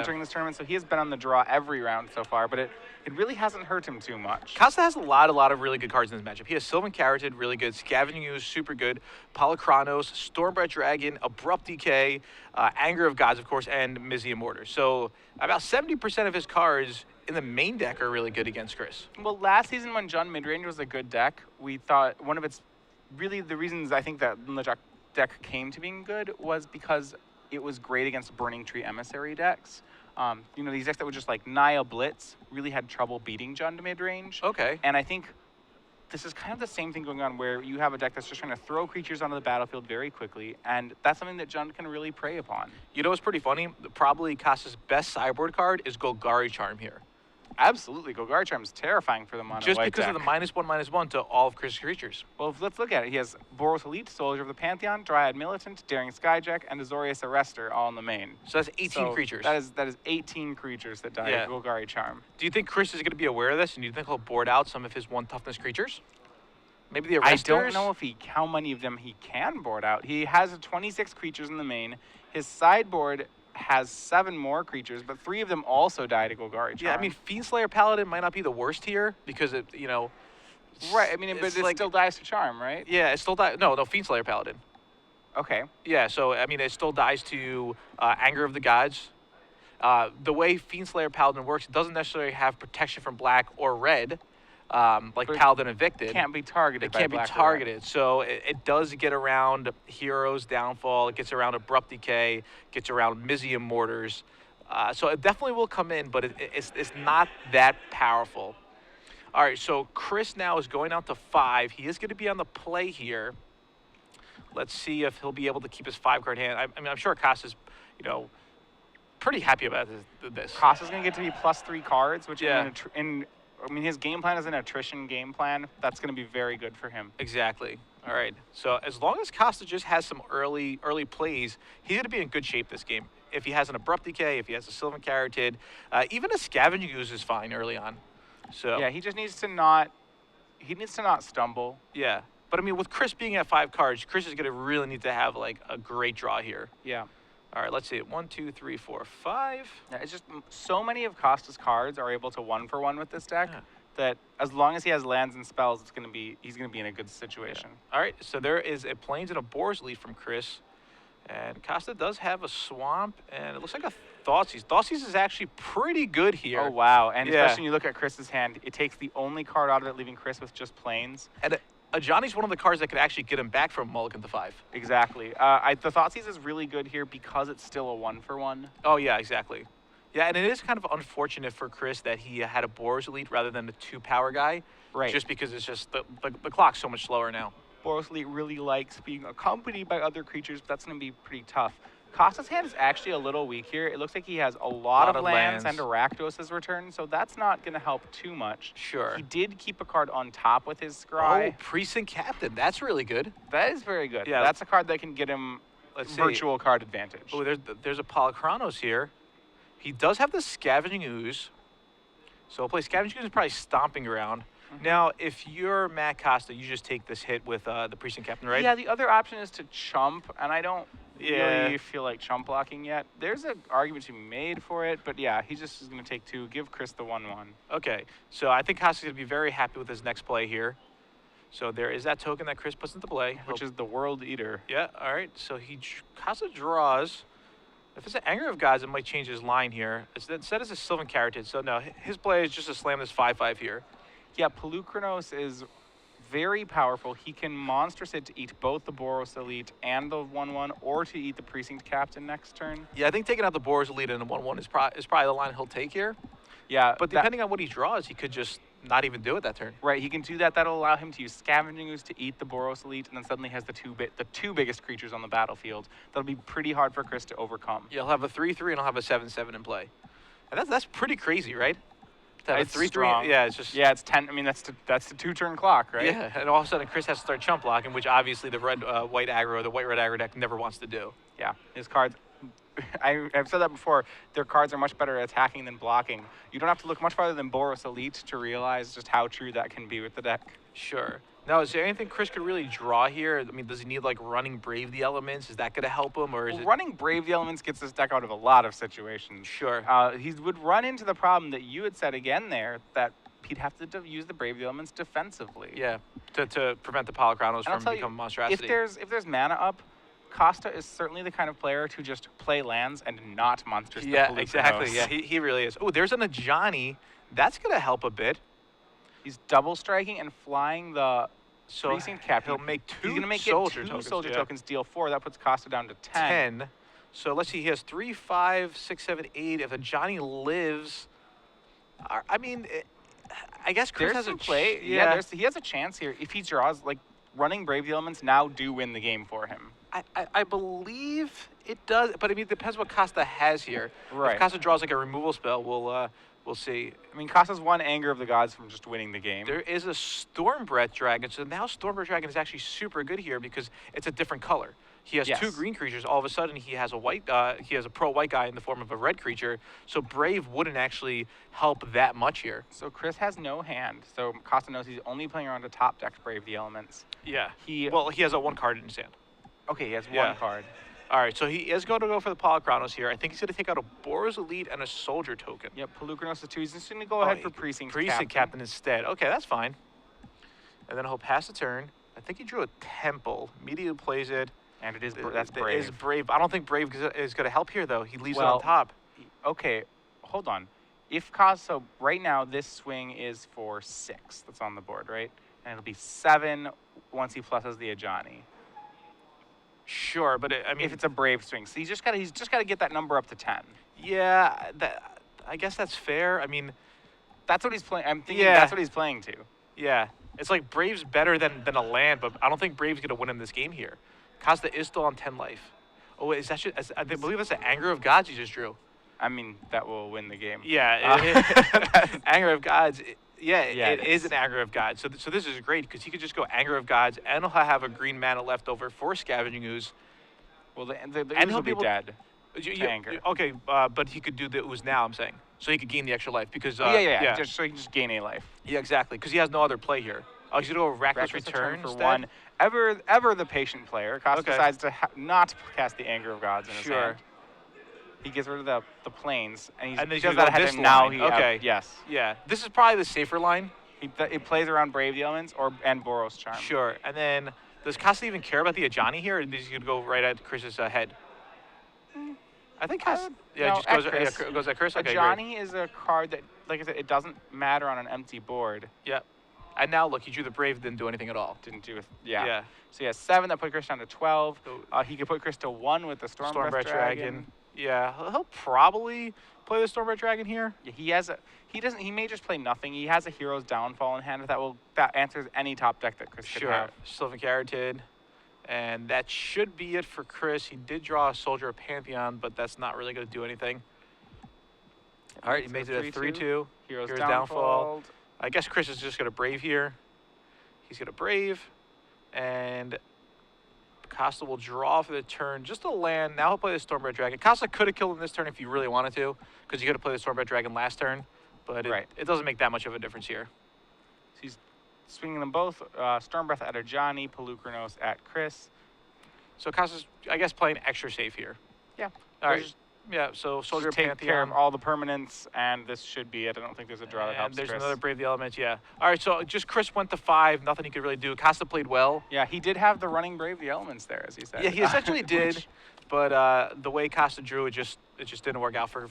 entering this tournament, so he has been on the draw every round so far, but it really hasn't hurt him too much. Costa has a lot of really good cards in this matchup. He has Sylvan Carotid, really good. Scavenging Ooze, super good. Polychronos, Stormbred Dragon, Abrupt Decay, Anger of Gods, of course, and Mizium Mortar. So about 70% of his cards in the main deck are really good against Chris. Well, last season when Jund Midrange was a good deck, we thought one of its really the reasons I think that the deck came to being good was because it was great against Burning Tree Emissary decks. These decks that would just like Naya Blitz really had trouble beating Jund midrange. Okay. And I think this is kind of the same thing going on where you have a deck that's just trying to throw creatures onto the battlefield very quickly, and that's something that Jund can really prey upon. You know what's pretty funny? Probably Costa's best sideboard card is Golgari Charm here. Absolutely. Golgari Charm is terrifying for the mono Just white because deck. of the -1/-1 to all of Chris' creatures. Well, let's look at it. He has Boros Elite, Soldier of the Pantheon, Dryad Militant, Daring Skyjack, and Azorius Arrestor all in the main. So that's 18 creatures. That is 18 creatures that die of Golgari Charm. Do you think Chris is going to be aware of this, and do you think he'll board out some of his 1 toughness creatures? Maybe the Arrestors? I don't know how many of them he can board out. He has 26 creatures in the main. His sideboard has 7 more creatures, but 3 of them also die to Golgari Charm. Yeah, I mean, Fiendslayer Paladin might not be the worst here because it, Right, I mean, but it still dies to Charm, right? Yeah, it still dies. No, Fiendslayer Paladin. Okay. Yeah, so, I mean, it still dies to Anger of the Gods. The way Fiendslayer Paladin works, it doesn't necessarily have protection from black or red, like Paladin Evicted. It can't be targeted by It can't be black or red. targeted. So it does get around Hero's Downfall. It gets around Abrupt Decay. Gets around Mizium Mortars. So it definitely will come in, but it's not that powerful. All right, so Chris now is going out to 5. He is going to be on the play here. Let's see if he'll be able to keep his 5-card hand. I mean, I'm sure Costa's, pretty happy about this. Costa's going to get to be +3 cards, which Yeah. his game plan is an attrition game plan. That's going to be very good for him. Exactly. All right. So as long as Costa just has some early plays, he's going to be in good shape this game. If he has an Abrupt Decay, if he has a Sylvan Carotid, even a Scavenging Ooze is fine early on. So yeah, he just needs to not stumble. Yeah. But I mean, with Chris being at 5 cards, Chris is going to really need to have like a great draw here. Yeah. All right, let's see. 1, 2, 3, 4, 5. Yeah, it's just so many of Costa's cards are able to 1-for-1 with this deck that as long as he has lands and spells, he's going to be in a good situation. Yeah. All right, so there is a Plains and a Boros lead from Chris. And Costa does have a Swamp, and it looks like a Thoughtseize. Thoughtseize is actually pretty good here. Oh, wow. And especially when you look at Chris's hand, it takes the only card out of it, leaving Chris with just Plains. And Ajani's one of the cards that could actually get him back from Mulligan to 5. Exactly. The Thoughtseize is really good here because it's still a 1-for-1. Oh, yeah, exactly. Yeah, and it is kind of unfortunate for Chris that he had a Boros Elite rather than the 2-power guy. Right. Just because it's just the clock's so much slower now. Boros Elite really likes being accompanied by other creatures, but that's going to be pretty tough. Costa's hand is actually a little weak here. It looks like he has a lot of lands and Rakdos' return, so that's not going to help too much. Sure. He did keep a card on top with his Scry. Oh, Precinct Captain. That's really good. That is very good. Yeah. That's a card that can get him virtual card advantage. Oh, there's a Polychronos here. He does have the Scavenging Ooze. So he'll play Scavenging Ooze and probably Stomping Ground. Now, if you're Matt Costa, you just take this hit with the Precinct Captain, right? Yeah, the other option is to chump, and I don't really feel like chump blocking yet. There's an argument to be made for it, but yeah, he just is going to take 2, give Chris the 1/1. Okay, so I think Costa's going to be very happy with his next play here. So there is that token that Chris puts into play. Which is the World Eater. Yeah, all right. So Costa draws. If it's an Anger of Gods, it might change his line here. Instead, it's a Sylvan Carotid. So no, his play is just to slam this 5/5 here. Yeah, Polychronos is very powerful. He can monster sit to eat both the Boros Elite and the 1/1, or to eat the Precinct Captain next turn. Yeah, I think taking out the Boros Elite and the 1/1 is probably the line he'll take here. Yeah, but depending on what he draws, he could just not even do it that turn. Right, he can do that. That'll allow him to use Scavenging Ooze to eat the Boros Elite, and then suddenly has the two biggest creatures on the battlefield. That'll be pretty hard for Chris to overcome. Yeah, he'll have a 3/3 and he'll have a 7/7 in play, and that's pretty crazy, right? It's 3/3. Yeah, it's just it's 10. I mean, that's the 2-turn clock, right? Yeah, and all of a sudden Chris has to start chump blocking, which obviously the red-white aggro, the white-red aggro deck never wants to do. Yeah, his cards I've said that before. Their cards are much better at attacking than blocking. You don't have to look much farther than Boros Elite to realize just how true that can be with the deck. Sure. Now, is there anything Chris could really draw here? I mean, does he need like running Brave the Elements? Is that going to help him, or is it? Running Brave the Elements gets this deck out of a lot of situations. Sure. He would run into the problem that you had said again there, that he'd have to use the Brave the Elements defensively. Yeah, to prevent the Polychronos And I'll from tell becoming you, monstrosity. if there's mana up, Costa is certainly the kind of player to just play lands and not monsters. Yeah, exactly. Yeah, he really is. Oh, there's an Ajani. That's going to help a bit. He's double striking and flying the Precinct Captain. He'll make He's going to make soldier two tokens. soldier yeah. tokens, deal 4. That puts Costa down to 10. 10. So let's see. He has 3, 5, 6, 7, 8. If Ajani lives, I mean, I guess Chris There's has some a play. Yeah, he has a chance here. If he draws, like, running Brave the Elements now do win the game for him. I believe it does, but I mean, it depends what Costa has here. Right. If Costa draws like a removal spell, we'll see. I mean, Costa's won Anger of the Gods from just winning the game. There is a Stormbreath Dragon, so now Stormbreath Dragon is actually super good here because it's a different color. He has 2 green creatures. All of a sudden, he has a white. He has a pro white guy in the form of a red creature. So Brave wouldn't actually help that much here. So Chris has no hand. So Costa knows he's only playing around a top deck Brave the Elements. Yeah. He has a 1 card in his hand. Okay, he has Yeah. 1 card. All right, so he is going to go for the Polychronos here. I think he's going to take out a Boros Elite and a Soldier token. Yep, Pelucranos is 2. He's just going to go ahead for Precinct Captain instead. Okay, that's fine. And then he'll pass the turn. I think he drew a Temple. Immediately plays it. And that's Brave. It is Brave. I don't think Brave is going to help here, though. He leaves it Well, on top. Okay, hold on. If Costa, so right now this swing is for 6 that's on the board, right? And it'll be 7 once he pluses the Ajani. Sure, but I mean, If it's a Brave swing. So he's just got to get that number up to 10. yeah, I guess that's fair. I mean, That's what he's playing. I'm thinking Yeah. that's what he's playing to. yeah, it's like Brave's better than a land, but I don't think Brave's going to win in this game here. Costa is still on 10 life. Oh, is that I believe that's the Anger of Gods he just drew. I mean, that will win the game. Yeah, Anger of Gods. Yeah, it is an Anger of Gods. So this is great because he could just go Anger of Gods, and he'll have a green mana left over for Scavenging Ooze. Well, the And ooze he'll will be be able- dead. to Anger. Okay, but he could do the Ooze now, I'm saying. So he could gain the extra life because... yeah. Just so he can just gain a life. Yeah, exactly, because he has no other play here. Oh, he's going to go Reckless Return for instead? 1. Ever the patient player. Costa Okay. decides to not cast the Anger of Gods in his Sure. hand. He gets rid of the planes, and And then he he's does gonna that go ahead of this him. Now line. he Okay. yes. Yeah, this is probably the safer line. He plays around Brave the Elements and Boros Charm. Sure, and then does Costa even care about the Ajani here, or is he going to go right at Chris's head? I think Costa... Yeah, no, just goes at Chris. goes at Chris? Okay, great. Ajani is a card that, like I said, it doesn't matter on an empty board. Yeah. And now, look, he drew the Brave, didn't do anything at all. Didn't do it. Yeah. So he has 7 that put Chris down to 12. So- He could put Chris to 1 with the Stormbreath Dragon. Yeah, he'll probably play the Stormbreath Dragon here. Yeah, he may just play nothing. He has a Hero's Downfall in hand that answers any top deck that Chris could Sure. have. Sylvan Carotid. And that should be it for Chris. He did draw a Soldier of Pantheon, but that's not really going to do anything. All right, he makes it a 3-2. Hero's Hero's Downfall. I guess Chris is just going to Brave here. He's going to Brave. And Costa will draw for the turn. Just a land. Now he'll play the Stormbreath Dragon. Costa could have killed him this turn if he really wanted to, because he could have played the Stormbreath Dragon last turn. But it doesn't make that much of a difference here. So he's swinging them both. Stormbreath at Ajani, Pelucranos at Chris. So Costa's, I guess, playing extra safe here. Yeah. All right. Just Yeah, so Soldier of take Pantheon. care of all the permanents, and this should be it. I don't think there's a draw that And helps there's Chris. another Brave the Elements, yeah. All right, so just Chris went to 5. Nothing he could really do. Costa played well. Yeah, he did have the running Brave the Elements there, as he said. Yeah, he essentially did. Which- But the way Costa drew, it just didn't work out for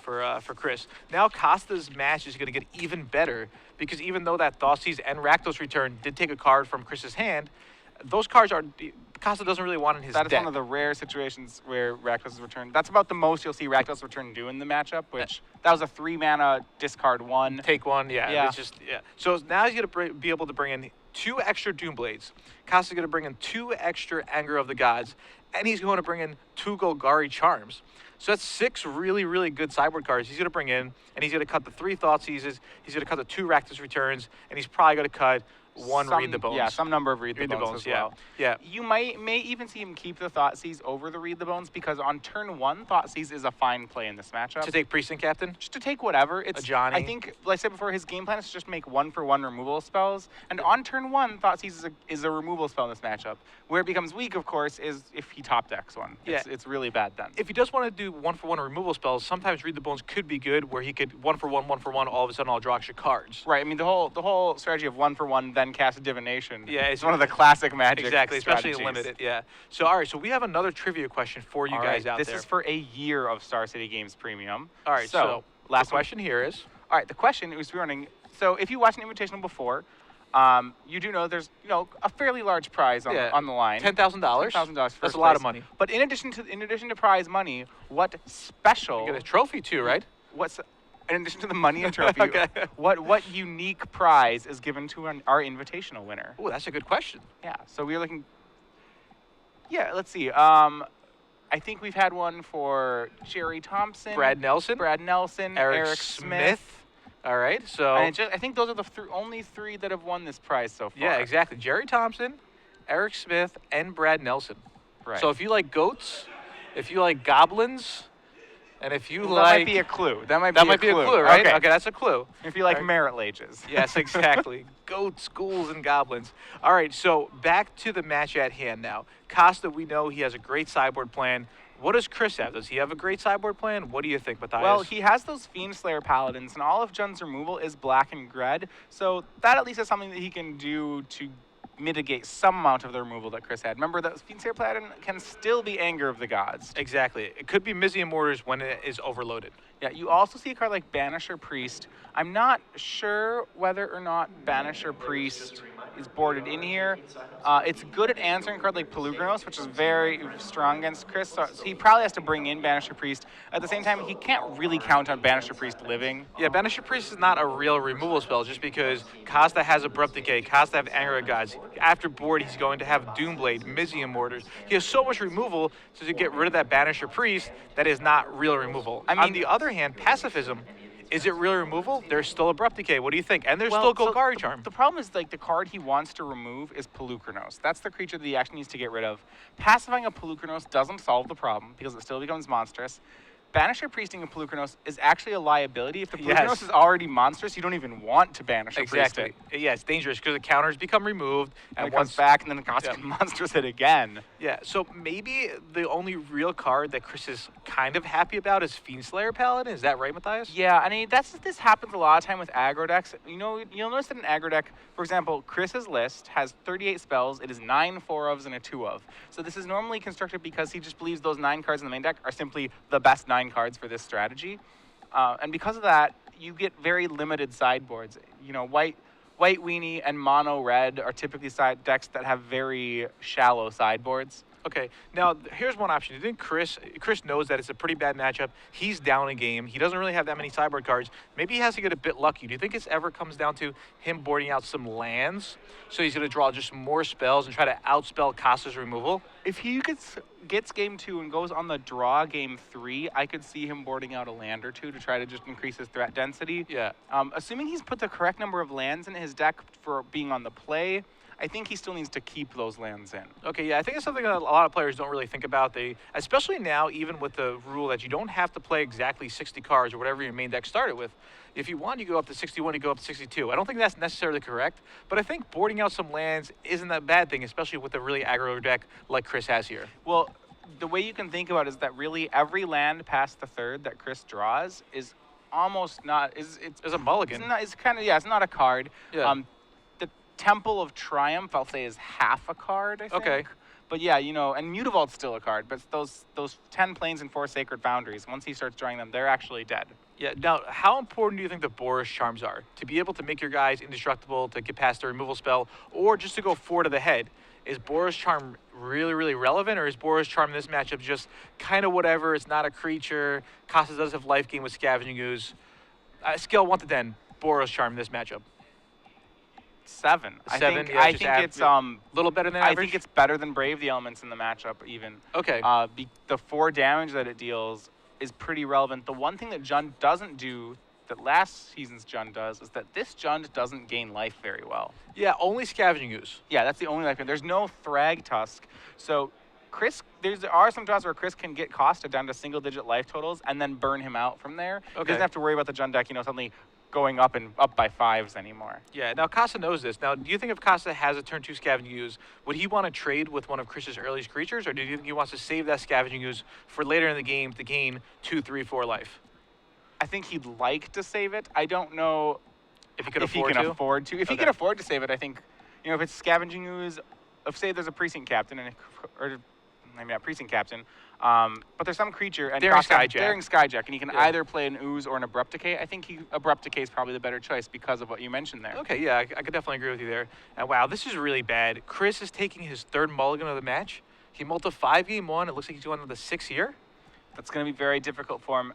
Chris. Now Costa's match is going to get even better because even though that Thoughtseize and Rakdos Return did take a card from Chris's hand, those cards are Costa doesn't really want in his That is deck. one of the rare situations where Rakdos Return. That's about the most you'll see Rakdos Return do in the matchup. Which that was a 3-mana discard 1. Take 1, yeah. Yeah. It's just So now he's going to be able to bring in 2 extra Doom Blades. Costa's going to bring in 2 extra Anger of the Gods, and he's going to bring in 2 Golgari Charms. So that's 6 really, really good sideboard cards he's going to bring in, and he's going to cut the 3 Thoughtseizes, he's going to cut the 2 Rakdos Returns, and he's probably going to cut one read the bones. Yeah, some number of read the bones as well. Yeah. You may even see him keep the Thoughtseize over the read the bones because on turn 1, Thoughtseize is a fine play in this matchup. To take Priest and Captain? Just to take whatever. It's Johnny. I think, like I said before, his game plan is to just make 1-for-1 removal spells. And on turn 1, Thoughtseize is a removal spell in this matchup. Where it becomes weak, of course, is if he top decks one. It's really bad then. If he does want to do 1-for-1 removal spells, sometimes read the bones could be good, where he could 1-for-1, all of a sudden I'll draw extra cards. Right. I mean, the whole strategy of 1-for-1, then cast a divination. Yeah, it's one of the classic Magic Exactly, especially strategies. in limited. Yeah. So all right, so we have another trivia question for you guys out there. This is for a year of Star City Games Premium. All right. So last question here is. All right. The question is running. So if you watched an Invitational before, you do know there's a fairly large prize on the line. $10,000. $10,000. That's a lot of money. But in addition to prize money, what special? You get a trophy too, right? In addition to the money and trophy, Okay. what unique prize is given to our Invitational winner? Oh, that's a good question. Yeah. So we're looking. Yeah. Let's see. I think we've had one for Jerry Thompson, Brad Nelson, Eric Smith. All right, so And I think those are the only 3 that have won this prize so far. Yeah, exactly. Jerry Thompson, Eric Smith, and Brad Nelson. Right. So if you like goats, if you like goblins, and if you that like... might be a clue. That might be a clue, right? Okay, that's a clue. If you like merit lages. Yes, exactly. Goats, ghouls, and goblins. All right, so back to the match at hand now. Costa, we know he has a great sideboard plan. What does Chris have? Does he have a great sideboard plan? What do you think, Matthias? Well, he has those Fiend Slayer Paladins, and all of Jun's removal is black and red, so that at least is something that he can do to mitigate some amount of the removal that Chris had. Remember that Fiend Slayer Paladin can still be Anger of the Gods. Exactly. It could be Mizium Mortars when it is overloaded. Yeah, you also see a card like Banisher Priest. I'm not sure whether or not Banisher Priest is boarded in here. It's good at answering a card like Pelugrinos, which is very strong against Chris, so he probably has to bring in Banisher Priest. At the same time, he can't really count on Banisher Priest living. Yeah, Banisher Priest is not a real removal spell just because Costa has Abrupt Decay, Costa have Anger of Gods. After board, he's going to have Doomblade, Mizium Mortars. He has so much removal, so to get rid of that Banisher Priest, that is not real removal. I mean, on the other hand, Pacifism, is it real removal? There's still Abrupt Decay. What do you think? And there's still Golgari Charm. The problem is, like, the card he wants to remove is Pelukrinos. That's the creature that he actually needs to get rid of. Pacifying a Pelukrinos doesn't solve the problem because it still becomes monstrous. Banisher Priesting a Pelukrinos is actually a liability. If the Pelukrinos is already monstrous, you don't even want to Banisher Priest it. Yeah, it's dangerous because the counters become removed. And it comes back, and then it costs monstrous it again. Yeah, so maybe the only real card that Chris is kind of happy about is Fiend Slayer Paladin. Is that right, Matthias? Yeah, I mean, this happens a lot of time with aggro decks. You'll notice that an aggro deck, for example, Chris's list has 38 spells. It is 9 4-ofs and a 2-of. So this is normally constructed because he just believes those 9 cards in the main deck are simply the best 9 cards for this strategy. And because of that, you get very limited sideboards. White Weenie and Mono Red are typically side decks that have very shallow sideboards. Okay, now here's one option. You think Chris knows that it's a pretty bad matchup. He's down a game. He doesn't really have that many sideboard cards. Maybe he has to get a bit lucky. Do you think this ever comes down to him boarding out some lands? So he's going to draw just more spells and try to outspell Costa's removal? If he gets game 2 and goes on the draw game 3, I could see him boarding out a land or 2 to try to just increase his threat density. Yeah. Assuming he's put the correct number of lands in his deck for being on the play, I think he still needs to keep those lands in. Okay, yeah, I think it's something that a lot of players don't really think about. Especially now, even with the rule that you don't have to play exactly 60 cards or whatever your main deck started with. If you want, you go up to 61, you go up to 62. I don't think that's necessarily correct, but I think boarding out some lands isn't a bad thing, especially with a really aggro deck like Chris has here. Well, the way you can think about it is that really every land past the 3rd that Chris draws is almost not... It's a mulligan. It's not a card. Yeah. The Temple of Triumph, I'll say, is half a card, I think. Okay. But yeah, and Mutavault's still a card, but those 10 planes and 4 Sacred Foundries, once he starts drawing them, they're actually dead. Yeah, now, how important do you think the Boros Charms are? To be able to make your guys indestructible, to get past the removal spell, or just to go 4 to the head? Is Boros Charm really, really relevant, or is Boros Charm in this matchup just kind of whatever? It's not a creature. Costa does have life gain with Scavenging Ooze. Scale 1 to 10, Boros Charm in this matchup. 7. I think it's a little better than average. I think it's better than Brave the Elements in the matchup even. Okay. The 4 damage that it deals is pretty relevant. The one thing that Jun doesn't do that last season's Jund does is that this Jund doesn't gain life very well. Yeah, only Scavenging Ooze. Yeah, that's the only life. There's no Thrag Tusk. So Chris, there are some draws where Chris can get Costa down to single-digit life totals and then burn him out from there. He Okay. doesn't have to worry about the Jund deck, suddenly going up by 5s anymore. Yeah, now Costa knows this. Now, do you think if Costa has a turn 2 Scavenging Ooze, would he want to trade with one of Chris's earliest creatures, or do you think he wants to save that Scavenging Ooze for later in the game to gain 2, 3, 4 life? I think he'd like to save it. I don't know If he could if he afford can to? afford to. If he Okay. can afford to save it, I think, if it's Scavenging Ooze, if say there's a Precinct Captain, or maybe not Precinct Captain, but there's some creature, and Daring Costa- Skyjack. Daring Skyjack, and he can Yeah. either play an Ooze or an Abrupt Decay. I think Abrupt Decay is probably the better choice because of what you mentioned there. Okay, yeah, I could definitely agree with you there. And wow, this is really bad. Chris is taking his 3rd mulligan of the match. He mulled a 5 game 1. It looks like he's going to the 6 here. That's going to be very difficult for him.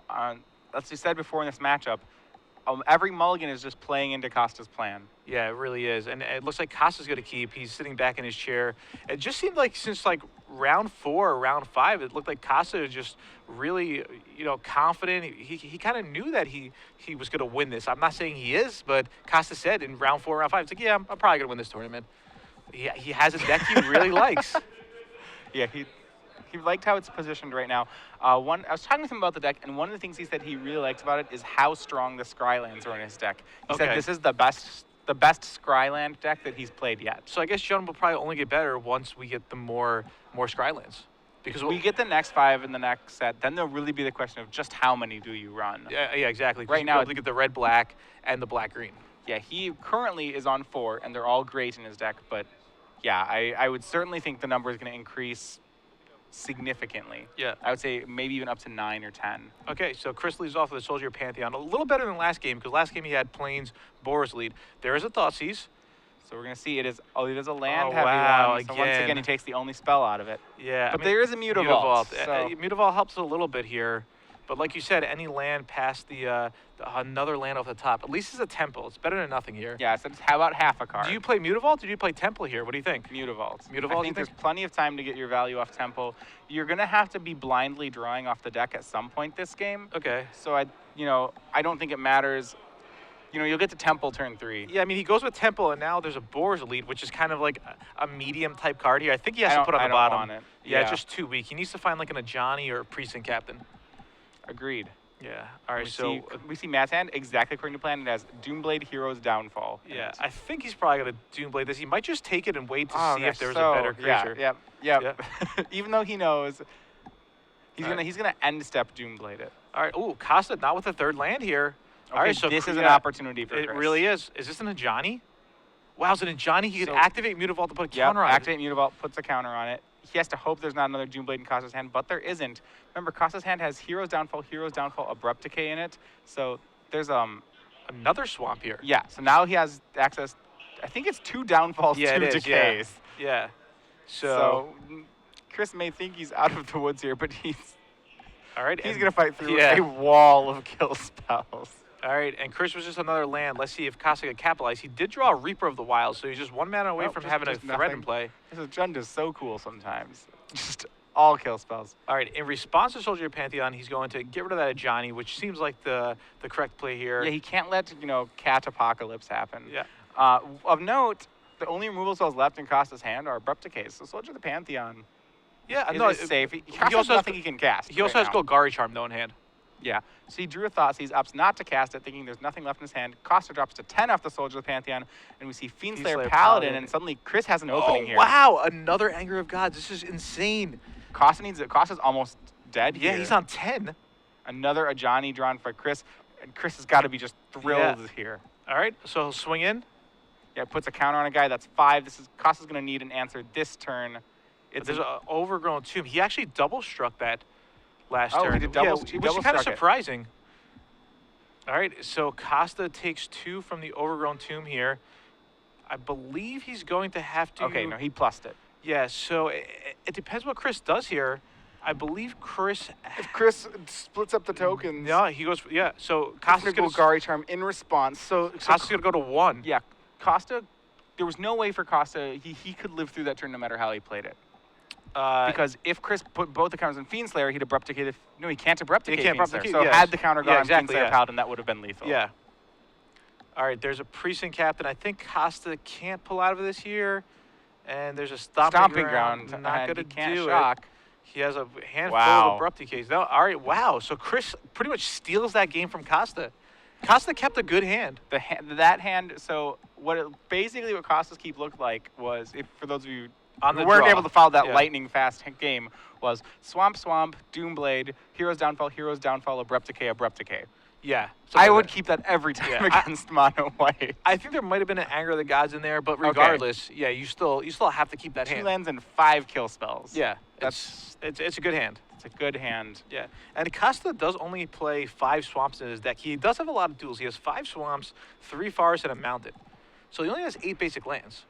As we said before in this matchup, every mulligan is just playing into Costa's plan. Yeah, it really is. And it looks like Costa's going to keep. He's sitting back in his chair. It just seemed like since round 4 or round 5, it looked like Costa is just really, confident. He kind of knew that he was going to win this. I'm not saying he is, but Costa said in round 4, round 5, it's like, yeah, I'm probably going to win this tournament. He has a deck he really likes. Yeah, he liked how it's positioned right now. I was talking with him about the deck, and one of the things he said he really liked about it is how strong the Scrylands are in his deck. He said Okay. this is the best Scryland deck that he's played yet. So I guess John will probably only get better once we get the more Scrylands. Because we get the next 5 in the next set, then there'll really be the question of just how many do you run. Yeah, exactly. 'Cause Right you'll now, be able to get the red, black, and the black, green. Yeah, he currently is on 4, and they're all great in his deck, but yeah, I would certainly think the number is going to increase significantly. Yeah. I would say maybe even up to 9 or 10. Okay, so Chris leads off with the Soldier Pantheon. A little better than last game, because last game he had Plains, Boar's lead. There is a Thoughtseize. So we're going to see it is a land-heavy wow, one. So once again, he takes the only spell out of it. Yeah. But there is a Mutavault. So Mutavault helps a little bit here. But like you said, any land past the another land off the top, at least it's a temple. It's better than nothing here. yeah, so how about half a card? Do you play Mutavault or do you play Temple here? What do you think? Mutavault. Mutavault, I you think there's think? plenty of time to get your value off Temple. You're going to have to be blindly drawing off the deck at some point this game. Okay. So I don't think it matters. You'll get to Temple turn 3. Yeah, I mean, he goes with Temple, and now there's a Boar's lead, which is kind of like a medium type card here. I think he has to put on the bottom. I don't want it. Yeah, it's just too weak. He needs to find like an Ajani or a Precinct Captain. Agreed. Yeah. All right. We see Matt's hand exactly according to plan. It has Doomblade Hero's Downfall. in Yeah, it. I think he's probably going to Doomblade this. He might just take it and wait to Oh, see gosh, if there's so- a better creature. Yeah. Even though he knows, he's gonna end step Doomblade it. All right. Ooh, Costa not with a 3rd land here. All right, so this is an yeah, opportunity for It Chris. really is. Is this an Ajani? Wow, is it an Ajani? He could So- activate Mutavault to put a Yeah, counter on it. activate Mutavault, puts a counter on it. He has to hope there's not another Doomblade in Costa's hand, but there isn't. Remember, Costa's hand has Hero's Downfall, Abrupt Decay in it. So there's Another swamp here. yeah. So now he has access. I think it's 2 downfalls, Yeah, 2 it is, decays. Yeah. So Chris may think he's out of the woods here, but he's all right. he's and- gonna fight through yeah. a wall of kill spells. All right, and Chris was just another land. Let's see if Costa can capitalize. He did draw a Reaper of the Wild, so he's just 1 mana away Nope, from just- having a just threat nothing. in play. This is Jund is so cool sometimes. Just all kill spells. All right, in response to Soldier Pantheon, he's going to get rid of that Ajani, which seems like the correct play here. Yeah, he can't let Cat Apocalypse happen. Yeah. Of note, the only removal spells left in Costa's hand are Abrupt Decays. So Soldier of the Pantheon Yeah, is safe. He also has has nothing he can cast. He also right has now. Golgari Charm, though, in hand. Yeah. So he drew a Thoughtseize, opts not to cast it, thinking there's nothing left in his hand. Costa drops to 10 off the Soldier of the Pantheon, and we see Fiendslayer Fiendslayer Paladin, Paladin. and suddenly Chris has an opening here. Wow, another Anger of Gods. This is insane. Costa's almost dead Yeah, here. he's on 10. Another Ajani drawn for Chris, and Chris has got to be just thrilled here. All right, so he'll swing in. Yeah, puts a counter on a guy. That's 5. Costa's going to need an answer this turn. There's an Overgrown Tomb. He actually double struck that last Oh, turn. he did double- which he is double kind of struck it. surprising. All right, so Costa takes 2 from the Overgrown Tomb here. I believe he's going to have to. Okay, no, he plussed it. Yeah, so it depends what Chris does here. I believe Chris. If Chris splits up the tokens, No, he goes. Yeah, so Costa's Costa's going going to Golgari Charm in response. So Costa's going to go to 1. yeah, Costa, there was no way for Costa, he could live through that turn no matter how he played it. Because if Chris put both the counters in Fiend Slayer, he'd abrupt decay. No, he can't abrupt decay. He can't Fiend abrupt Slayer. decay, So yes. had the counter gone Yeah, on Fiend exactly, Slayer yeah. Paladin, that would have been lethal. Yeah. All right, there's a Precinct Captain. I think Costa can't pull out of this here. And there's a Stomping Ground. Not and going to he can't do shock. it. He has a handful Wow. of abrupt decays. No, all right, wow. So Chris pretty much steals that game from Costa. Costa kept a good hand. That hand. So basically what Costa's keep looked like was, if for those of you On who the weren't draw. able to follow that Yeah. lightning fast game, was Swamp, Doomblade, Hero's Downfall, Abrupt Decay. Yeah. I would keep that every time Yeah, against mono white. I think there might have been an Anger of the Gods in there, but regardless, yeah, you still have to keep that 2 hand. lands and 5 kill spells. Yeah, That's it's a good hand. it's a good hand. Yeah, and Costa does only play 5 swamps in his deck. He does have a lot of duels. He has 5 swamps, 3 forests, and a mountain. So he only has 8 basic lands.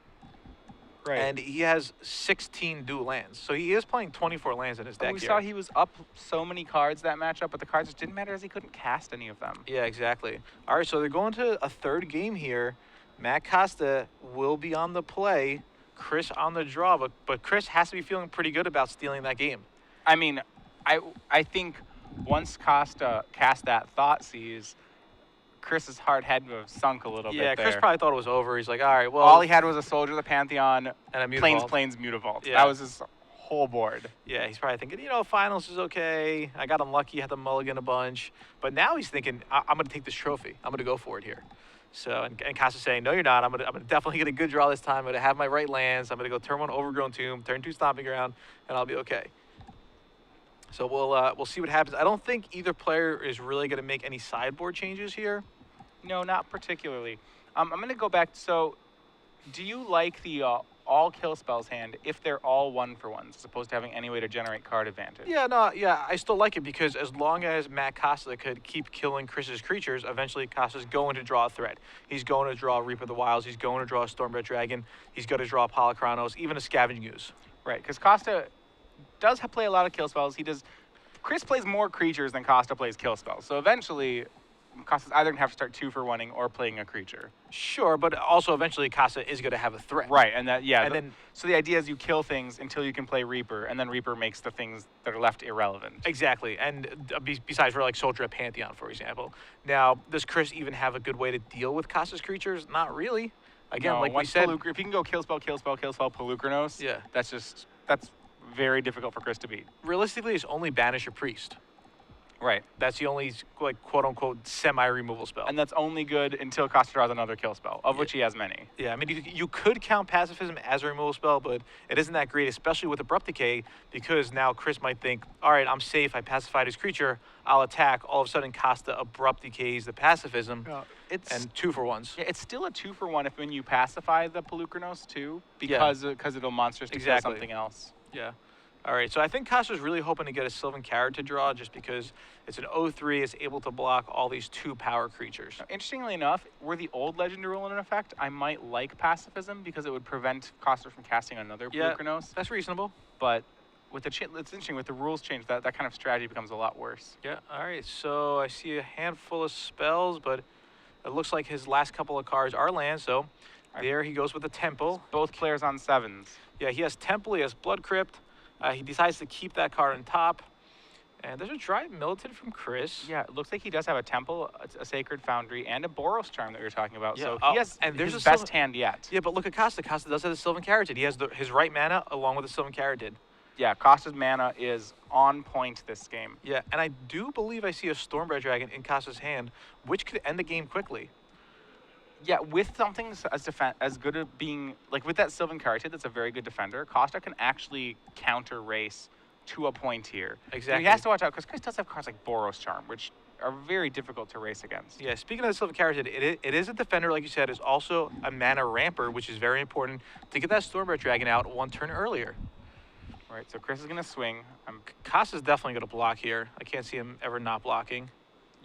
Right. And he has 16 dual lands. So he is playing 24 lands in his deck we here. saw he was up so many cards that matchup, but the cards just didn't matter as he couldn't cast any of them. Yeah, exactly. All right, so they're going to a third game here. Matt Costa will be on the play. Chris on the draw, but Chris has to be feeling pretty good about stealing that game. I mean, I think once Costa cast that Thoughtseize, Chris's hard head would have sunk a little bit Yeah, there. Chris probably thought it was over. He's like, all right, well. All he had was a Soldier of the Pantheon, and a Plains, Mutavault. Mutavault. Yeah. That was his whole board. Yeah, he's probably thinking, finals is okay. I got unlucky, had to mulligan a bunch. But now he's thinking, I'm going to take this trophy. I'm going to go for it here. So, and Costa's saying, no, you're not. I'm gonna definitely get a good draw this time. I'm going to have my right lands. I'm going to go turn 1 Overgrown Tomb, turn 2 Stomping Ground, and I'll be okay. So we'll see what happens. I don't think either player is really going to make any sideboard changes here. No, not particularly. I'm going to go back. So, do you like the all kill spells hand if they're all 1-for-1s, as opposed to having any way to generate card advantage? Yeah, I still like it because as long as Matt Costa could keep killing Chris's creatures, eventually Costa's going to draw a threat. He's going to draw Reap of the Wilds. He's going to draw a Stormbred Dragon. He's going to draw a Polychronos, even a Scavenging Ooze. Right, because Costa does play a lot of kill spells. Chris plays more creatures than Costa plays kill spells. So eventually, Costa's either going to have to start 2-for-1ing or playing a creature. Sure, but also eventually Costa is going to have a threat. Right, and that, yeah. And then, so the idea is you kill things until you can play Reaper, and then Reaper makes the things that are left irrelevant. exactly, and besides for like Soldier of Pantheon, for example. Now, does Chris even have a good way to deal with Costa's creatures? Not really. Again, No, like we once said, if you can go kill spell, Pelucranos, Yeah. that's very difficult for Chris to beat. realistically, it's only Banish or Priest. Right. That's the only, like, quote-unquote semi-removal spell. And that's only good until Costa draws another kill spell, of which he has many. Yeah, I mean, you could count Pacifism as a removal spell, but it isn't that great, especially with Abrupt Decay, because now Chris might think, all right, I'm safe, I pacified his creature, I'll attack. All of a sudden, Costa Abrupt Decays the Pacifism, and 2-for-1s. Yeah, it's still a 2-for-1 if when you pacify the Pelucranos too, because it'll monsters to kill Exactly. something else. Yeah. All right, so I think Costa's really hoping to get a Sylvan Carrot to draw just because it's an 0-3, it's able to block all these 2-power creatures. Now, interestingly enough, were the old Legendary rule in effect, I might like pacifism because it would prevent Costa from casting another Yeah. Pelucranos. That's reasonable. But with it's interesting, with the rules change, that kind of strategy becomes a lot worse. Yeah, all right, so I see a handful of spells, but it looks like his last couple of cards are lands, so there he goes with the Temple. Both players on 7s. Yeah, he has Temple, he has Blood Crypt. He decides to keep that card on top. And there's a Dryad Militant from Chris. Yeah, it looks like he does have a Temple, a Sacred Foundry, and a Boros Charm that we were talking about. Yeah, So oh, he has and there's his a best Sylvan- hand yet. Yeah, but look at Costa. Costa does have the Sylvan Carrot. He has his right mana along with the Sylvan Carrot. Yeah, Costa's mana is on point this game. Yeah, and I do believe I see a Stormbred Dragon in Costa's hand, which could end the game quickly. Yeah, with something as good at being, like with that Sylvan Caryatid that's a very good defender, Costa can actually counter race to a point here. Exactly. He has to watch out because Chris does have cards like Boros Charm, which are very difficult to race against. Yeah, speaking of the Sylvan Carrot, it is a defender, like you said, is also a mana ramper, which is very important to get that Stormbred Dragon out 1 turn earlier. Right, so Chris is going to swing. Costa's definitely going to block here. I can't see him ever not blocking.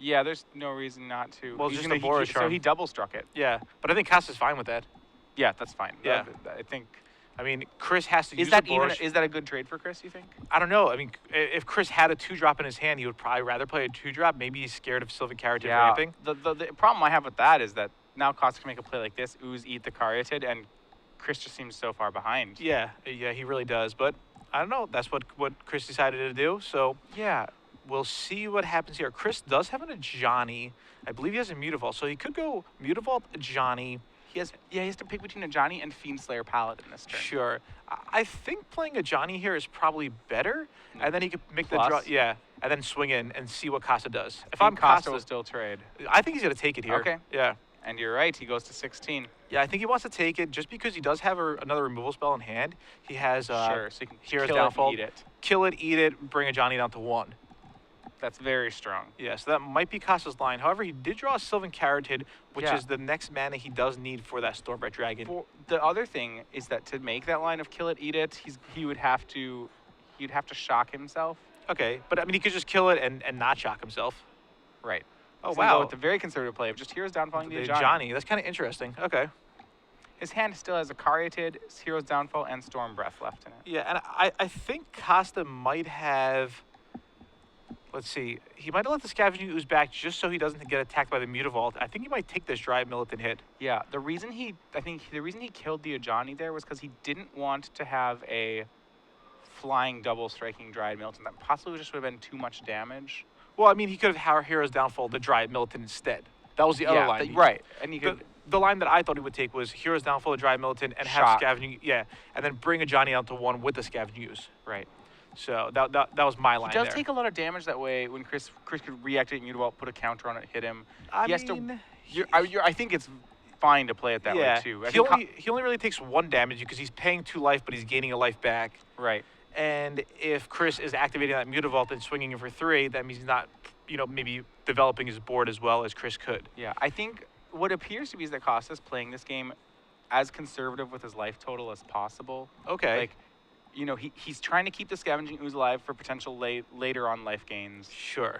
Yeah, there's no reason not to. Well, He's just gonna- the Boros So Charm. he double struck it. Yeah, but I think Costa's fine with that. Yeah, that's fine. Yeah. I think. I mean, Chris has to use Is that the even? Boros. Is that a good trade for Chris? You think? I don't know. I mean, if Chris had a 2-drop in his hand, he would probably rather play a 2-drop. Maybe he's scared of Sylvan Carrot ramping. The problem I have with that is that now Costa can make a play like this, ooze, eat the Caryatid, and Chris just seems so far behind. Yeah, he really does. But I don't know. That's what Chris decided to do. So Yeah. we'll see what happens here. Chris does have a Johnny. I believe he has a Mutavault, so he could go Mutavault, Johnny. He has to pick between a Johnny and Fiendslayer Paladin this turn. Sure. I think playing a Johnny here is probably better, and then he could make the draw. Plus? Yeah, and then swing in and see what Costa does. If I I'm think Costa Costa, will still trade. I think he's gonna take it here. Okay. Yeah. And you're right, he goes to 16. Yeah, I think he wants to take it just because he does have another removal spell in hand. He has Sure, so you can Hero's kill Downfall. it, eat it. Kill it, eat it, bring a Johnny down to 1. That's very strong. Yeah, so that might be Costa's line. However, he did draw a Sylvan Carotid, which Yeah. is the next mana he does need for that Stormbright Dragon. The other thing is that to make that line of kill it, eat it, he'd have to shock himself. Okay, but I mean, he could just kill it and not shock himself. Right. Oh, He's gonna wow. go with the very conservative play of just Hero's Downfalling The the Johnny. Johnny, that's kind of interesting. Okay. His hand still has a Caryatid, Hero's Downfall, and Storm Breath left in it. Yeah, and I think Costa might have. Let's see. He might have let the Scavenging Ooze back just so he doesn't get attacked by the Mutavault. I think he might take this Dryad Militant hit. Yeah, the reason he killed the Ajani there was because he didn't want to have a flying double striking Dryad Militant. That possibly just would have been too much damage. Well, I mean, he could have Hero's Downfall the Dryad Militant instead. That was the other line. Right. And he could The line that I thought he would take was Hero's Downfall the Dryad Militant and have Shock. Scavenging. Yeah, and then bring a Johnny out to 1 with the Scavenging Ooze. right. So that was my line He does there. take a lot of damage that way when Chris could reactivate Mutavault, put a counter on it, hit him. I He has mean, I think it's fine to play it that way too. I he think he only really takes 1 damage because he's paying 2 life, but he's gaining a life back. right. And if Chris is activating that Mutavault and swinging him for 3, that means he's not, maybe developing his board as well as Chris could. Yeah, I think what appears to be is that Costa's playing this game as conservative with his life total as possible. Okay. Like, he's trying to keep the Scavenging Ooze alive for potential later on life gains. Sure.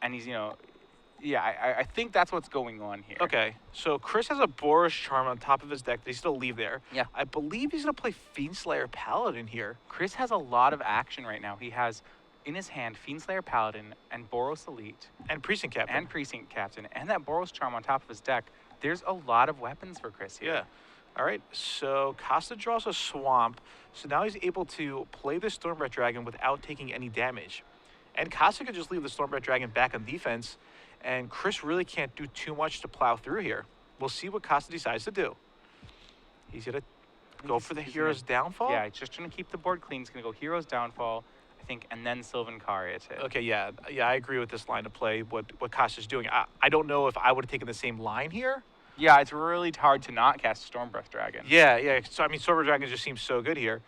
And he's, I think that's what's going on here. Okay, so Chris has a Boros Charm on top of his deck that he's going to leave there. Yeah. I believe he's going to play Fiendslayer Paladin here. Chris has a lot of action right now. He has in his hand Fiendslayer Paladin and Boros Elite And Precinct Captain. and Precinct Captain and that Boros Charm on top of his deck. There's a lot of weapons for Chris here. Yeah. All right, so Costa draws a Swamp, so now he's able to play the Stormbright Dragon without taking any damage. And Costa could just leave the Stormbright Dragon back on defense, and Chris really can't do too much to plow through here. We'll see what Costa decides to do. He's going to go for the he's Hero's Downfall? Yeah, he's just trying to keep the board clean. He's going to go Hero's Downfall, I think, and then Sylvan Caryatid. Okay, yeah, I agree with this line of play, what Costa's doing. I don't know if I would have taken the same line here. Yeah, it's really hard to not cast Stormbreath Dragon. Yeah. So, I mean, Stormbright Dragon just seems so good here.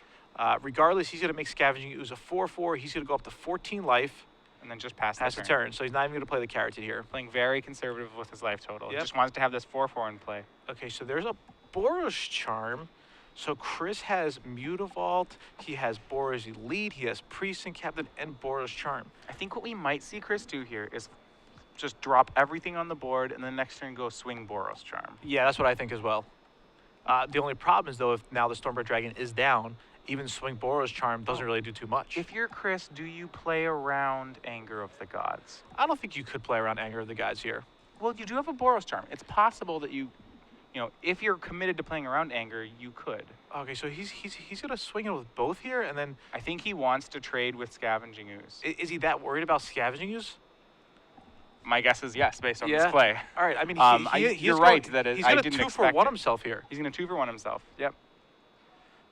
Regardless, he's going to make Scavenging Ooze a 4/4. He's going to go up to 14 life. And then just pass Pass the turn, so he's not even going to play the Carotid here. Playing very conservative with his life total. Yep. Just wants to have this 4/4 in play. Okay, so there's a Boros Charm. So Chris has Mutavault, he has Boros Elite, he has Precinct Captain, and Boros Charm. I think what we might see Chris do here is just drop everything on the board and then next turn go swing Boros Charm. Yeah, that's what I think as well. The only problem is, though, if now the Stormbright Dragon is down, even swing Boros Charm doesn't really do too much. If you're Chris, do you play around Anger of the Gods? I don't think you could play around Anger of the Gods here. Well, you do have a Boros Charm. It's possible that if you're committed to playing around Anger, you could. Okay, so he's going to swing it with both here, and then... I think he wants to trade with Scavenging Ooze. Is he that worried about Scavenging Ooze? My guess is yes, based on this play. All right, I mean, you're right that he's I going to didn't 2 for expect 1 it. himself here. He's going to 2-for-1 himself. Yep.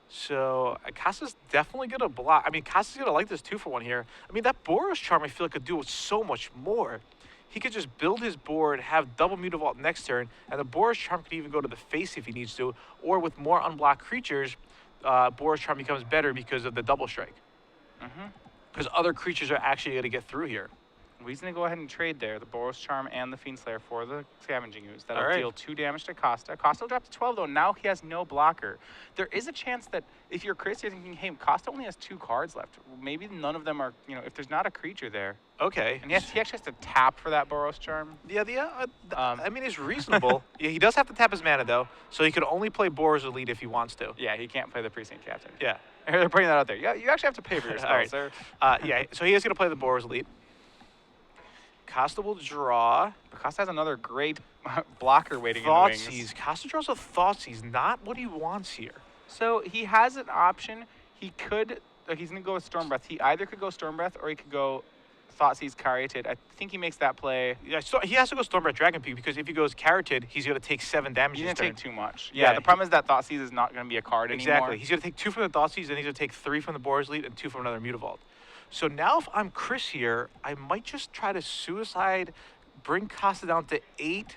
So Costa's definitely going to block. I mean, Costa's going to like this 2-for-1 here. I mean, that Boros Charm I feel like could do so much more. He could just build his board, have double Mutavault next turn, and the Boros Charm could even go to the face if he needs to, or with more unblocked creatures, Boros Charm becomes better because of the double strike. Because other creatures are actually going to get through here. He's going to go ahead and trade there, the Boros Charm and the Fiendslayer for the Scavenging Ooze. That'll All right. deal 2 damage to Costa. Costa will drop to 12, though. Now he has no blocker. There is a chance that if you're Chris, you're thinking, hey, Costa only has 2 cards left. Maybe none of them are, if there's not a creature there. Okay. And he actually has to tap for that Boros Charm. I mean, it's reasonable. Yeah, he does have to tap his mana, though, so he could only play Boros Elite if he wants to. Yeah, he can't play the Precinct Captain. Yeah. They're putting that out there. Yeah, you actually have to pay for your spells, All right. sir. Yeah, so he is going to play the Boros Elite. Costa will draw. But Costa has another great blocker waiting in the wings. Thoughtseize. Costa draws a Thoughtseize, not what he wants here. So he has an option. He could he's gonna go with Storm Breath. He either could go Storm Breath or he could go Thoughtseize Caryatid. I think he makes that play. Yeah, so he has to go Stormbreath Dragon Peak because if he goes Carotid, he's going to take 7 damage. He's this gonna turn. take too much. Yeah, Yeah, the problem is that Thoughtseize is not gonna be a card anymore. Exactly. He's going to take 2 from the Thoughtseize, and he's going to take 3 from the Boar's Lead and 2 from another Mutavault. So now if I'm Chris here, I might just try to Suicide, bring Costa down to 8,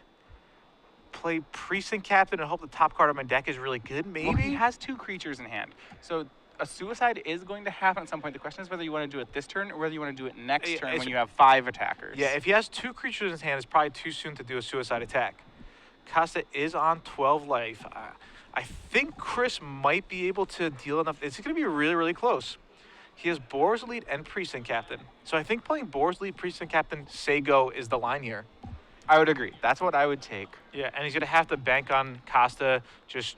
play Precinct Captain, and hope the top card on my deck is really good, maybe? Well, he has 2 creatures in hand. So a suicide is going to happen at some point. The question is whether you want to do it this turn or whether you want to do it next Yeah, turn it's- when you have 5 attackers. Yeah, if he has 2 creatures in his hand, it's probably too soon to do a Suicide attack. Costa is on 12 life. I think Chris might be able to deal enough. It's going to be really, really close. He has Boar's Lead and Precinct Captain. So I think playing Boar's Lead, Precinct Captain, say go is the line here. I would agree. That's what I would take. Yeah, and he's going to have to bank on Costa just,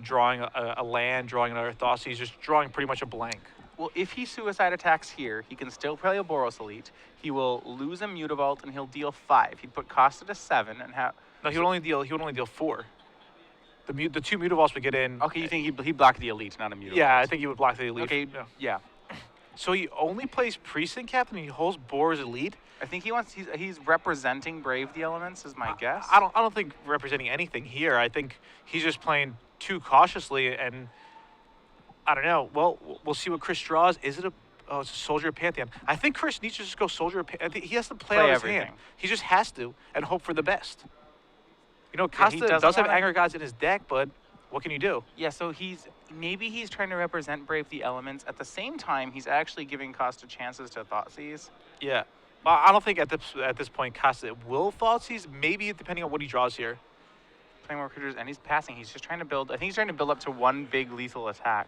drawing a land, drawing another Thoughtseize, just drawing pretty much a blank. Well, if he suicide attacks here, he can still play a Boros Elite. He will lose a Mutavault and he'll deal 5. He'd put Costa to 7 and have. No, he would only deal 4. The 2 Mutavaults would get in. Okay, you think he'd block the Elite, not a Mutavault? Yeah, I think he would block the Elite. Okay, yeah. So he only plays Precinct Captain and he holds Boar's Elite? I think he's representing Brave the Elements is my guess. I don't think representing anything here. I think he's just playing too cautiously, and I don't know. Well, we'll see what Chris draws. Is it it's a Soldier Pantheon? I think Chris needs to just go Soldier. I think he has to play out his hand. everything. He just has to and hope for the best. Costa he does doesn't have wanna- Anger Gods in his deck, but what can you do? Yeah, so maybe he's trying to represent Brave the Elements. At the same time, he's actually giving Costa chances to Thoughtseize. Yeah. Well, I don't think at this point Costa will Thoughtseize. Maybe depending on what he draws here. Playing more creatures, and he's passing. He's just trying to build. I think he's trying to build up to one big lethal attack.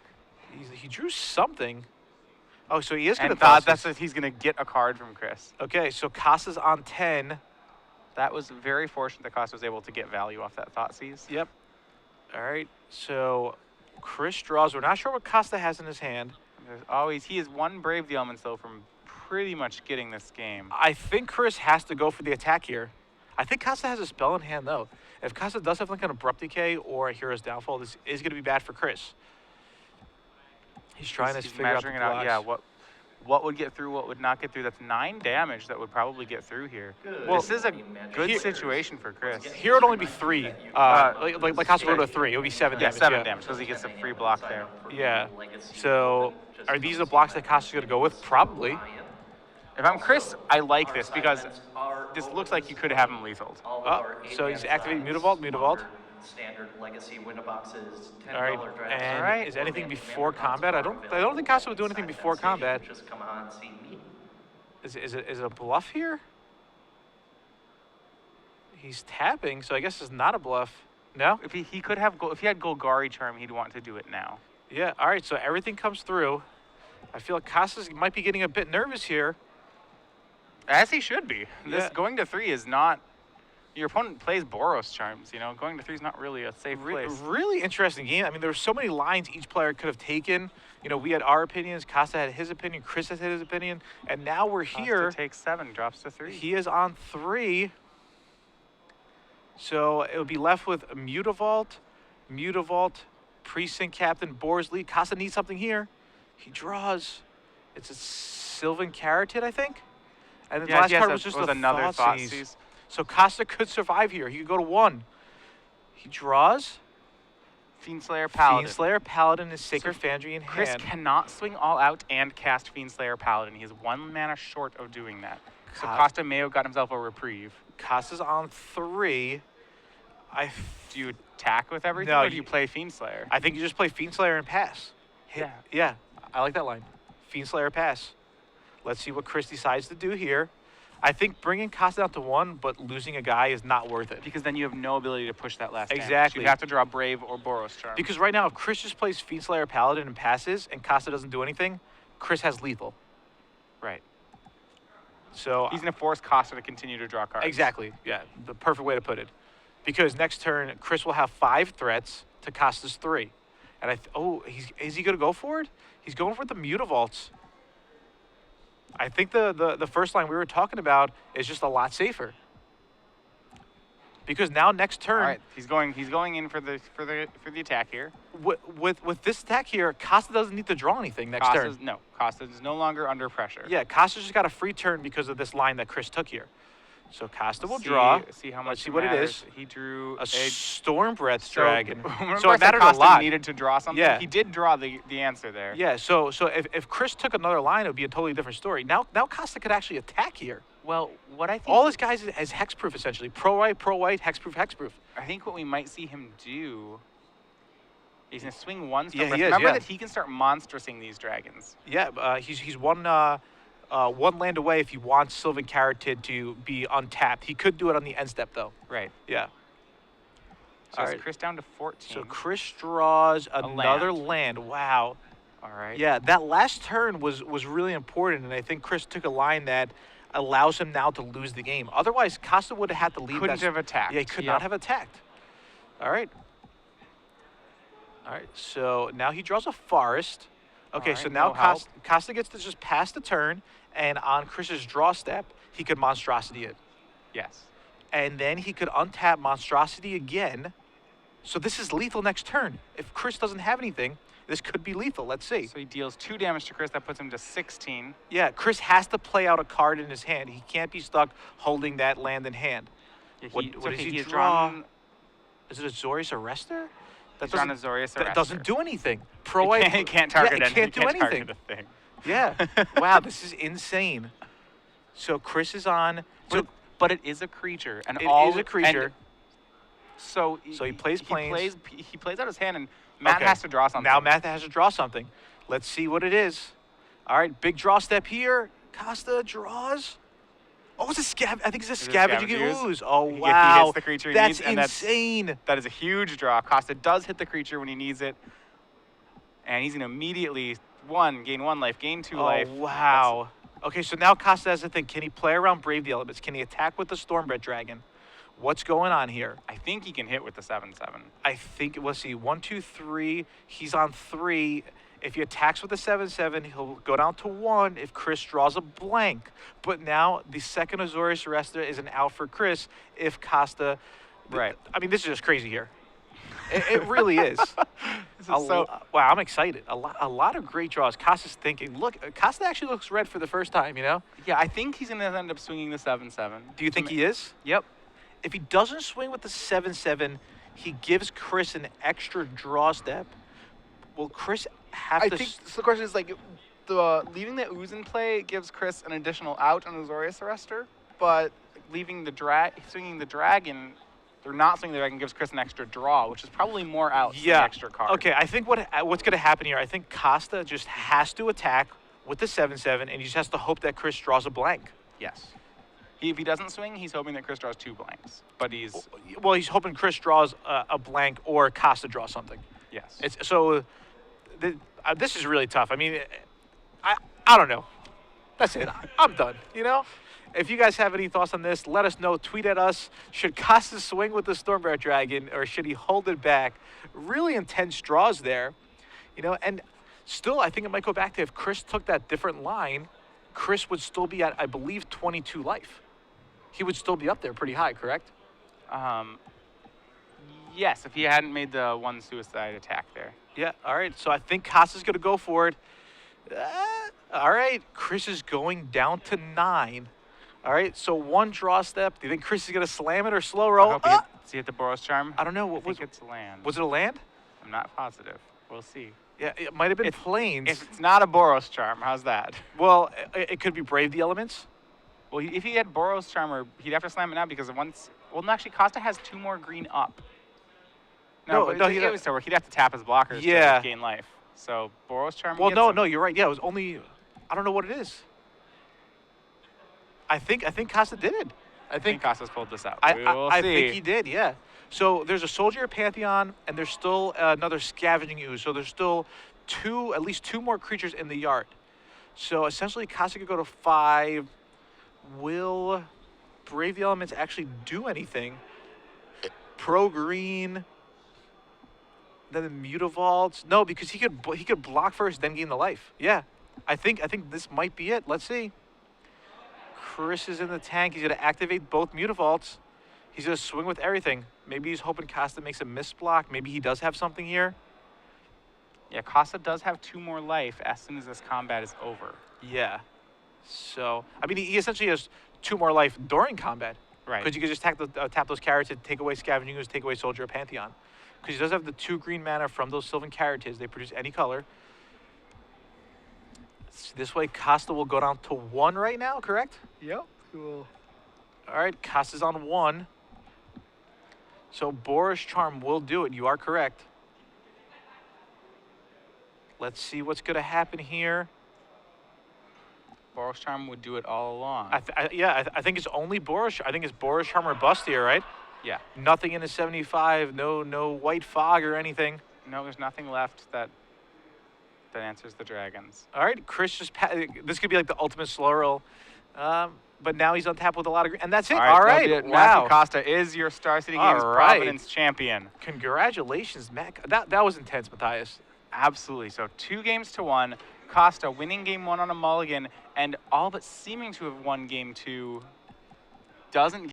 He drew something. Oh, so he is going to And thought Thoughtseize. he's going to get a card from Chris. Okay, so Costa's on 10. That was very fortunate that Costa was able to get value off that Thoughtseize. Yep. All right, so Chris draws. We're not sure what Costa has in his hand. There's always he is one Brave the Elements though from pretty much getting this game. I think Chris has to go for the attack here. I think Costa has a spell in hand, though. If Costa does have like an Abrupt Decay or a Hero's Downfall, this is going to be bad for Chris. He's trying to He's figure out the measuring it out. blocks. Yeah, what would get through, what would not get through. That's 9 damage that would probably get through here. Well, This is a good here- situation for Chris. Here it would only be 3. Like Costa wrote a 3. It would be 7 Yeah, damage. 7 damage because he gets a free block there. Yeah. So are these the blocks that Costa's going to go with? Probably. If I'm Chris, I like this because this looks like you could have him lethal. So he's activating Mutavault. Standard legacy window boxes, $10 All right. drafts. And Alright. is anything before combat? I don't think Costa would do anything before combat. Just come on, see me. Is it a bluff here? He's tapping, so I guess it's not a bluff. No? If he could have if he had Golgari Charm, he'd want to do it now. Yeah, all right, so everything comes through. I feel like Costa might be getting a bit nervous here. As he should be. This Yeah. going to 3 is not. Your opponent plays Boros Charms. Going to 3 is not really a safe place. Really interesting game. I mean, there were so many lines each player could have taken. We had our opinions, Costa had his opinion, Chris had his opinion, and now we're here. Costa takes 7, drops to 3. He is on 3. So it would be left with a Mutavault, Precinct Captain, Boar's Lead. Costa needs something here. He draws. It's a Sylvan Carotid, I think. And then the last card was just another Thoughtseize. Thoughtseize. So Costa could survive here. He could go to 1. He draws. Fiendslayer Paladin. Fiendslayer Paladin is Sacred So Foundry in Chris hand. cannot swing all out and cast Fiendslayer Paladin. He is 1 mana short of doing that. So Co- Costa may have got himself a reprieve. Costa's on 3. Do you attack with everything, No, or do you play Fiendslayer? I think you just play Fiendslayer and pass. Yeah. Yeah, I like that line. Fiendslayer pass. Let's see what Chris decides to do here. I think bringing Costa down to 1, but losing a guy is not worth it. Because then you have no ability to push that last damage. Exactly. You have to draw Brave or Boros Charm. Because right now, if Chris just plays Fiendslayer Paladin and passes, and Costa doesn't do anything, Chris has lethal. Right. So He's going to force Costa to continue to draw cards. exactly, yeah, the perfect way to put it. Because next turn, Chris will have 5 threats to Costa's 3. And is he going to go for it? He's going for the Mutavaults. I think the first line we were talking about is just a lot safer. because now next turn, All right, he's going in for the attack here. with this attack here, Costa doesn't need to draw anything next turn. Costa is no longer under pressure. Yeah, Costa just got a free turn because of this line that Chris took here. So Costa will draw. See how much. Let's see what it is. He drew A Storm Breath so, Dragon. Remember So I it said mattered a Costa lot. needed to draw something. Yeah. He did draw the answer there. Yeah. So if Chris took another line, it would be a totally different story. Now Costa could actually attack here. Well, what I think All his guys is hexproof essentially. Pro white, hexproof, hexproof. I think what we might see him do. He's gonna swing one. Yeah, he is, Remember yeah. that he can start monstrosing these dragons. Yeah. He's one land away if he wants Sylvan Carotid to be untapped. He could do it on the end step though. Right. Yeah. So All it's right. Chris down to 14. So Chris draws another land. land. Wow. All right. Yeah, that last turn was really important, and I think Chris took a line that allows him now to lose the game. Otherwise, Costa would have had to leave. Couldn't have attacked. Yeah, he could Yep. not have attacked. All right. All right. So now he draws a forest. Okay, All so right, now no help. Costa gets to just pass the turn, and on Chris's draw step, he could monstrosity it, Yes. and then he could untap monstrosity again. So this is lethal next turn. If Chris doesn't have anything, this could be lethal. Let's see. So he deals 2 damage to Chris. That puts him to 16. Yeah, Chris has to play out a card in his hand. He can't be stuck holding that land in hand. Yeah, What it's does okay, he has draw? drawn- Is it a Zorius Arrestor? That He's drawn doesn't, a Zorius that doesn't Arrestor. do anything. Pro It white. can't, it can't target yeah, it anything. can't do anything. Target a thing. Yeah. Wow, this is insane. So Chris is on. So But it is a creature, and it all is a creature. and so he plays planes. He plays out his hand, and Matt Okay. has to draw something. Now Matt has to draw something. Let's see what it is. All right, big draw step here. Costa draws. Oh, it's a scab. I think it's a Is it scavenging Scavenging Ooze? ooze. Oh He wow, hits the creature he that's needs, and insane. that is a huge draw. Costa does hit the creature when he needs it, and he's gonna immediately gain 1 life, gain 2 life. Oh wow. Okay, so now Costa has to think: can he play around Brave the Elements? Can he attack with the Stormbred Dragon? What's going on here? I think he can hit with the 7/7. I think, let's see, 1, 2, 3. He's on 3. If he attacks with the 7/7, he'll go down to 1 if Chris draws a blank. But now the second Azorius Arrestor is an out for Chris if Costa. Right. I mean, this is just crazy here. It really is. So Wow, I'm excited. A lot of great draws. Costa's thinking. Look, Costa actually looks red for the first time, you know? yeah, I think he's gonna end up swinging the 7/7. Do you think he is? Yep. If he doesn't swing with the 7/7, he gives Chris an extra draw step. Will Chris have I to? think so. The question is like, leaving the ooze in play gives Chris an additional out on Azorius Arrestor, but leaving the swinging the dragon, or not swinging the dragon, gives Chris an extra draw, which is probably more out than the extra card. Okay, I think what's going to happen here, I think Costa just has to attack with the 7/7, and he just has to hope that Chris draws a blank. Yes. If he doesn't swing, he's hoping that Chris draws 2 blanks. But he's Well, he's hoping Chris draws a blank or Costa draws something. yes. It's so. This is really tough. I mean, I don't know. That's it. I'm done. You know. If you guys have any thoughts on this, let us know. Tweet at us. Should Costa swing with the Stormbreath Dragon, or should he hold it back? Really intense draws there, you know. And still, I think it might go back to if Chris took that different line, Chris would still be at, I believe, 22 life. He would still be up there pretty high, correct? Yes, if he hadn't made the 1 suicide attack there. Yeah. All right. So I think Costa's going to go for it. All right. Chris is going down to 9. All right. So 1 draw step. Do you think Chris is going to slam it or slow I roll? hope does he hit the Boros Charm? I don't know. I What was think it's land. Was it a land? I'm not positive. We'll see. Yeah. It might have been planes. If it's not a Boros Charm, how's that? Well, it could be Brave the Elements. Well, if he had Boros Charmer, he'd have to slam it now because once. Well, no, actually, Costa has 2 more green up. No, but no, it would still work. He'd have to tap his blockers Yeah. to gain life. So Boros Charmer. Well, gets no, him. no, you're right. Yeah, it was only. I don't know what it is. I think Costa did it. I think Costa's pulled this out. I We'll see. think he did. Yeah. So there's a Soldier Pantheon, and there's still another Scavenging Ooze. So there's still at least 2 more creatures in the yard. So essentially, Costa could go to 5. Will Brave the Elements actually do anything? Pro Green. Then the Mutavaults. No, because he could block first, then gain the life. Yeah. I think this might be it. Let's see. Chris is in the tank. He's going to activate both Mutavaults. He's going to swing with everything. Maybe he's hoping Costa makes a missed block. Maybe he does have something here. Yeah, Costa does have 2 more life as soon as this combat is over. Yeah. So, I mean, he essentially has 2 more life during combat. Right. Because you could just tap those carrots and take away Scavenging Ooze, take away Soldier of Pantheon. Because he does have the 2 green mana from those Sylvan Carotids. They produce any color. So this way, Costa will go down to 1 right now, correct? Yep. Cool. All right, Costa's on 1. So Boris Charm will do it. You are correct. Let's see what's going to happen here. Boros Charm would do it all along. I think it's only Boris. I think it's Boris Charm or bust here, right? Yeah. Nothing in the 75. No white fog or anything. No, there's nothing left that answers the dragons. All right, Chris just this could be like the ultimate slow roll. But now he's on tap with a lot of green, and that's it. All right, Matthew wow. Costa is your Star City All Games right. Providence champion. Congratulations, Matt. That was intense, Matthias. Absolutely. So 2 games to 1. Costa winning game 1 on a mulligan, and all but seeming to have won game 2 doesn't